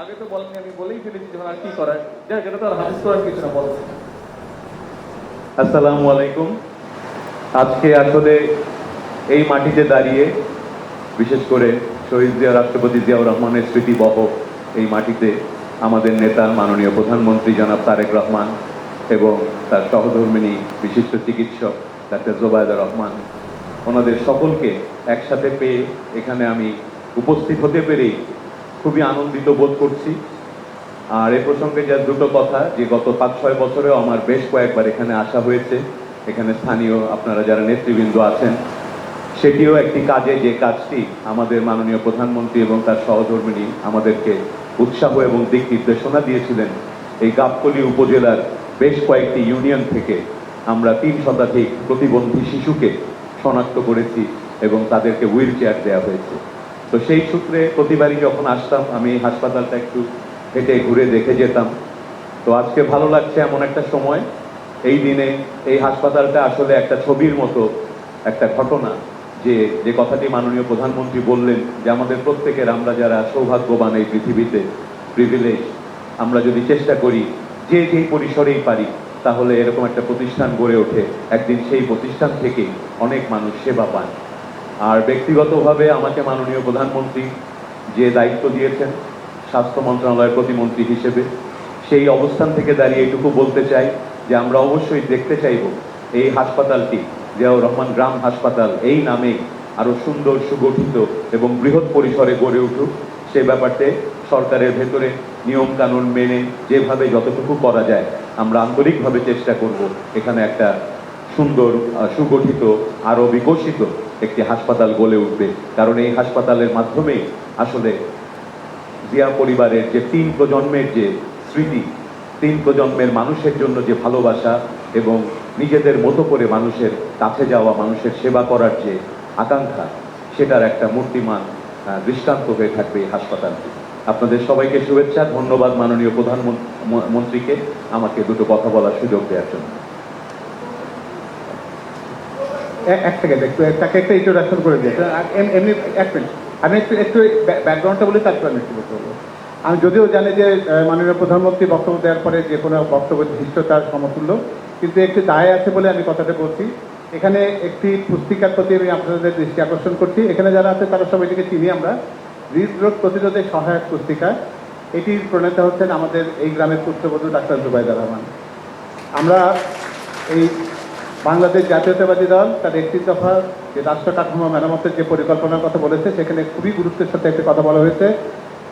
আগে তো বলেননি, আমি বলেই ফেলেছি যখন আর কি করার, যাক এটা তো আর হাদিস করার কিছু না বলছে। আসসালামু আলাইকুম। আজকে আসলে এই মাটিতে দাঁড়িয়ে, বিশেষ করে শহীদ জিয়া রাষ্ট্রপতি জিয়াউর রহমানের স্মৃতিবহ এই মাটিতে আমাদের নেতা মাননীয় প্রধানমন্ত্রী জনাব তারেক রহমান এবং তার সহধর্মিণী বিশিষ্ট চিকিৎসক ডাক্তার জোবায়দা রহমান, ওনাদের সকলকে একসাথে পেয়ে এখানে আমি উপস্থিত হতে পেরেই খুবই আনন্দিত বোধ করছি। আর এ প্রসঙ্গে যা দুটো কথা, যে গত 5-6 বছরেও আমার বেশ কয়েকবার এখানে আসা হয়েছে, এখানে স্থানীয় আপনারা যারা নেতৃবৃন্দ আছেন, সেটিও একটি কাজে, যে কাজটি আমাদের মাননীয় প্রধানমন্ত্রী এবং তার সহধর্মিণী আমাদেরকে উৎসাহ এবং দিক নির্দেশনা দিয়েছিলেন। এই গাবতলী উপজেলার বেশ কয়েকটি ইউনিয়ন থেকে আমরা 3 শতাধিক প্রতিবন্ধী শিশুকে শনাক্ত করেছি এবং তাদেরকে হুইল চেয়ার দেওয়া হয়েছে। তো সেই সূত্রে প্রতিবারই যখন আসতাম আমি এই হাসপাতালটা একটু হেঁটে ঘুরে দেখে যেতাম। তো আজকে ভালো লাগছে এমন একটা সময়, এই দিনে এই হাসপাতালটা আসলে একটা ছবির মতো একটা ঘটনা, যে কথাটি মাননীয় প্রধানমন্ত্রী বললেন যে আমাদের প্রত্যেকের, আমরা যারা সৌভাগ্যবান এই পৃথিবীতে প্রিভিলেজ, আমরা যদি চেষ্টা করি যে যেই পরিসরেই পারি, তাহলে এরকম একটা প্রতিষ্ঠান গড়ে ওঠে, একদিন সেই প্রতিষ্ঠান থেকে অনেক মানুষ সেবা পান। আর ব্যক্তিগতভাবে আমাকে মাননীয় প্রধানমন্ত্রী যে দায়িত্ব দিয়েছেন স্বাস্থ্য মন্ত্রণালয়ের প্রতিমন্ত্রী হিসেবে, সেই অবস্থান থেকে দাঁড়িয়ে এইটুকু বলতে চাই যে আমরা অবশ্যই দেখতে চাইব এই হাসপাতালটি, জিয়াউর রহমান গ্রাম হাসপাতাল এই নামেই আরো সুন্দর, সুগঠিত এবং বৃহৎ পরিসরে গড়ে উঠুক। সে ব্যাপারতে সরকারের ভেতরে নিয়ম কানুন মেনে যেভাবে যতটুকু করা যায় আমরা আন্তরিকভাবে চেষ্টা করব এখানে একটা সুন্দর, সুগঠিত, আরো বিকশিত একটি হাসপাতাল গড়ে উঠবে। কারণ এই হাসপাতালের মাধ্যমেই আসলে জিয়া পরিবারের যে 3 প্রজন্মের যে স্মৃতি, 3 প্রজন্মের মানুষের জন্য যে ভালোবাসা এবং নিজেদের মতো করে মানুষের কাছে যাওয়া, মানুষের সেবা করার যে আকাঙ্ক্ষা, সেটার একটা মূর্তিমান দৃষ্টান্ত হয়ে থাকবে এই হাসপাতালটি। আপনাদের সবাইকে শুভেচ্ছা, ধন্যবাদ মাননীয় প্রধানমন্ত্রীকে আমাকে দুটো কথা বলার সুযোগ দেওয়ার জন্য। এক সেকেন্ড, তাকে একটা ইন্ট্রোডাকশন করে দিই। এমনি এক মিনিট, আমি একটু ব্যাকগ্রাউন্ডটা বলে তারপর আমি একটু বলবো। আমি যদিও জানি যে মাননীয় প্রধানমন্ত্রী বক্তব্য দেওয়ার পরে যে কোনো বক্তব্যের ধৃষ্টতার সমতুল্য, কিন্তু একটু দায় আছে বলে আমি কথাটা বলছি। এখানে একটি পুস্তিকার প্রতি আমি আপনাদের দৃষ্টি আকর্ষণ করছি। এখানে যারা আছে তারা সবাই এটিকে চিনি আমরা, হৃদরোগ প্রতিরোধে সহায়ক পুস্তিকা। এটির প্রণেতা হচ্ছেন আমাদের এই গ্রামের পুত্রবধূ ডাক্তার জুবাইদা রহমান। আমরা এই বাংলাদেশ জাতীয়তাবাদী দল তার 31 দফা যে রাষ্ট্র কাঠামো মেরামতের যে পরিকল্পনার কথা বলেছে, সেখানে খুবই গুরুত্বের সাথে একটি কথা বলা হয়েছে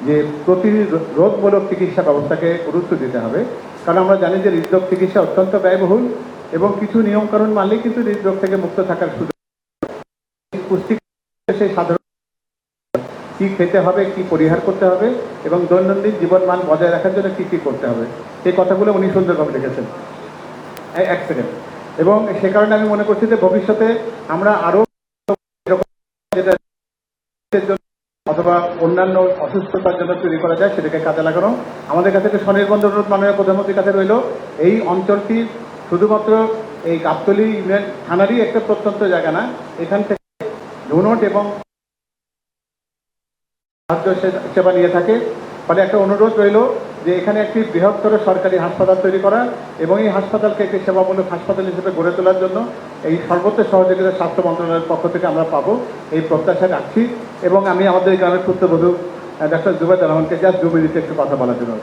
যে প্রতিরোধমূলক চিকিৎসা ব্যবস্থাকে গুরুত্ব দিতে হবে। কারণ আমরা জানি যে হৃদরোগ চিকিৎসা অত্যন্ত ব্যয়বহুল এবং কিছু নিয়মকানুন মানলেই কিন্তু হৃদরোগ থেকে মুক্ত থাকার সুযোগ। পুষ্টিকর সেই সাধারণ কি খেতে হবে, কি পরিহার করতে হবে এবং দৈনন্দিন জীবন মান বজায় রাখার জন্য কি কি করতে হবে, এই কথাগুলো উনি সুন্দরভাবে লিখেছেন। এক সেকেন্ড। এবং সে কারণে আমি মনে করছি যে ভবিষ্যতে আমরা আরো অথবা অন্যান্য অসুস্থতার জন্য তৈরি করা যায় সেটাকে কাজে লাগানো। আমাদের কাছে একটা স্বনির্বন্ধ অনুরোধ মাননীয় প্রধানমন্ত্রীর কাছে রইল, এই অঞ্চলটি শুধুমাত্র এই গাবতলী ইউনিয়ন থানারই একটা প্রত্যন্ত জায়গা না, এখান থেকে ধুনট এবং সাহায্য সেবা নিয়ে থাকে। ফলে একটা অনুরোধ রইল যে এখানে একটি বৃহত্তর সরকারি হাসপাতাল তৈরি করা এবং এই হাসপাতালকে একটি সেবামূলক হাসপাতাল হিসেবে গড়ে তোলার জন্য এই সর্বোচ্চ সহযোগিতা স্বাস্থ্য মন্ত্রণালয়ের পক্ষ থেকে আমরা পাবো, এই প্রত্যাশা রাখছি। এবং আমি আমাদের গ্রামের পুত্রবধূ ডাক্তার জুবাইদা রহমানকে জাস্ট 2 মিনিটে একটু কথা বলার জন্য